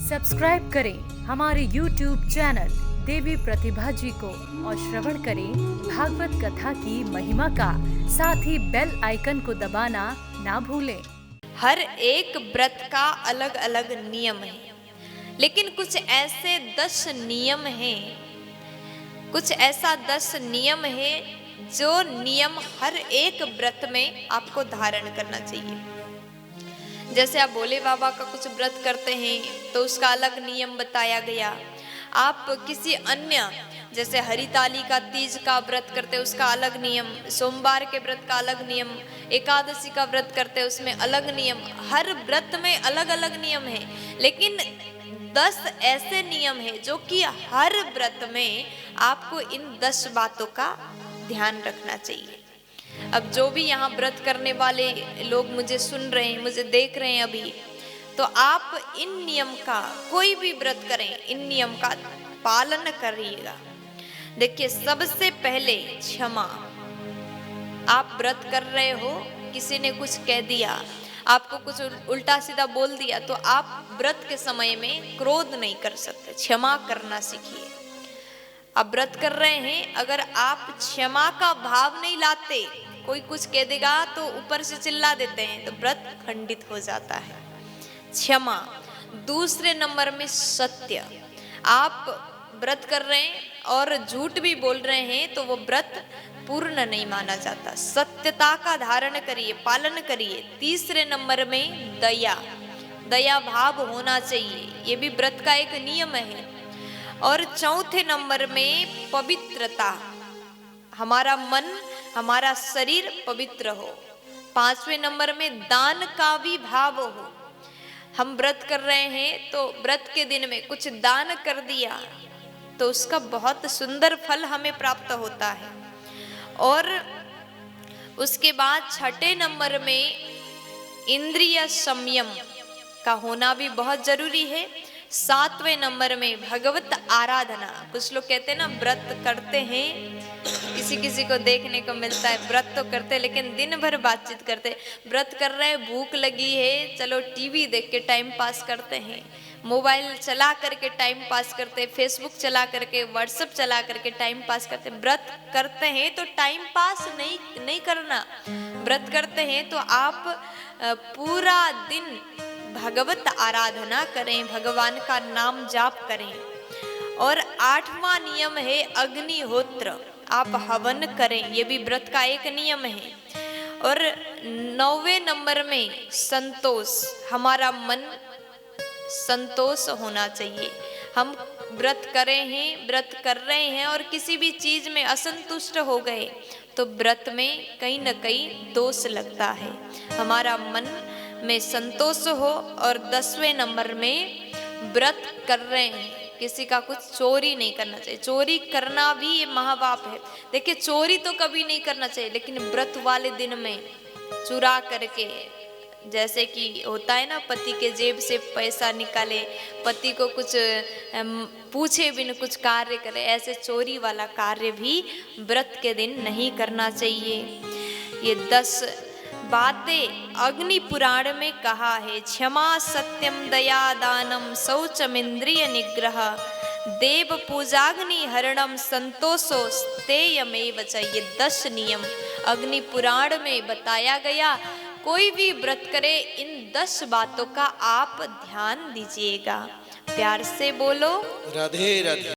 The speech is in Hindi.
सब्सक्राइब करें हमारे YouTube चैनल देवी प्रतिभा जी को और श्रवण करें भागवत कथा की महिमा का। साथ ही बेल आइकन को दबाना ना भूलें। हर एक व्रत का अलग अलग नियम है, लेकिन कुछ ऐसे 10 नियम हैं, कुछ ऐसा 10 नियम है जो नियम हर एक व्रत में आपको धारण करना चाहिए। जैसे आप भोले बाबा का कुछ व्रत करते हैं तो उसका अलग नियम बताया गया। आप किसी अन्य जैसे हरिताली का तीज का व्रत करते हैं उसका अलग नियम, सोमवार के व्रत का अलग नियम, एकादशी का व्रत करते हैं उसमें अलग नियम। हर व्रत में अलग अलग नियम है, लेकिन 10 ऐसे नियम है जो कि हर व्रत में आपको इन 10 बातों का ध्यान रखना चाहिए। अब जो भी यहाँ व्रत करने वाले लोग मुझे सुन रहे हैं, मुझे देख रहे हैं अभी, तो आप इन नियम का, कोई भी व्रत करें, इन नियम का पालन करिएगा। देखिए, सबसे पहले क्षमा। आप व्रत कर रहे हो, किसी ने कुछ कह दिया, आपको कुछ उल्टा सीधा बोल दिया, तो आप व्रत के समय में क्रोध नहीं कर सकते, क्षमा करना सीखिए। आप व्रत कर रहे हैं, अगर आप क्षमा का भाव नहीं लाते, कोई कुछ कह देगा तो ऊपर से चिल्ला देते हैं, तो व्रत खंडित हो जाता है। क्षमा। दूसरे नंबर में सत्य। आप व्रत कर रहे हैं और झूठ भी बोल रहे हैं तो वो व्रत पूर्ण नहीं माना जाता। सत्यता का धारण करिए, पालन करिए। तीसरे नंबर में दया, दया भाव होना चाहिए, ये भी व्रत का एक नियम है। और चौथे नंबर में पवित्रता, हमारा मन, हमारा शरीर पवित्र हो। पांचवें नंबर में दान का भी भाव हो। हम व्रत कर रहे हैं तो व्रत के दिन में कुछ दान कर दिया तो उसका बहुत सुंदर फल हमें प्राप्त होता है। और उसके बाद छठे नंबर में इंद्रिय संयम का होना भी बहुत जरूरी है। सातवें नंबर में भगवत आराधना। कुछ लोग कहते हैं ना, व्रत करते हैं, किसी किसी को देखने को मिलता है व्रत तो करते लेकिन दिन भर बातचीत करते। व्रत कर रहे हैं, भूख लगी है, चलो टीवी देख के टाइम पास करते हैं, मोबाइल चला करके टाइम पास करते, फेसबुक चला करके, व्हाट्सएप चला करके टाइम पास करते। व्रत करते हैं तो टाइम पास नहीं करना। व्रत करते हैं तो आप पूरा दिन भगवत आराधना करें, भगवान का नाम जाप करें। और 8वां नियम है अग्निहोत्र, आप हवन करें, ये भी व्रत का एक नियम है। और 9वें नंबर में संतोष, हमारा मन संतोष होना चाहिए। हम व्रत व्रत कर रहे हैं और किसी भी चीज में असंतुष्ट हो गए तो व्रत में कहीं न कहीं दोष लगता है। हमारा मन में संतोष हो। और 10वें नंबर में व्रत कर रहे हैं, किसी का कुछ चोरी नहीं करना चाहिए। चोरी करना भी ये महापाप है। देखिए, चोरी तो कभी नहीं करना चाहिए, लेकिन व्रत वाले दिन में चुरा करके, जैसे कि होता है ना, पति के जेब से पैसा निकाले, पति को कुछ पूछे बिन कुछ कार्य करे, ऐसे चोरी वाला कार्य भी व्रत के दिन नहीं करना चाहिए। ये 10 बातें अग्नि पुराण में कहा है। क्षमा, सत्यम, दया, दानम, शौचम, इंद्रिय निग्रह, देव पूजाग्नि हरणम, संतोषो स्तेयमेव च। ये 10 नियम अग्नि पुराण में बताया गया। कोई भी व्रत करे, इन 10 बातों का आप ध्यान दीजिएगा। प्यार से बोलो, राधे राधे।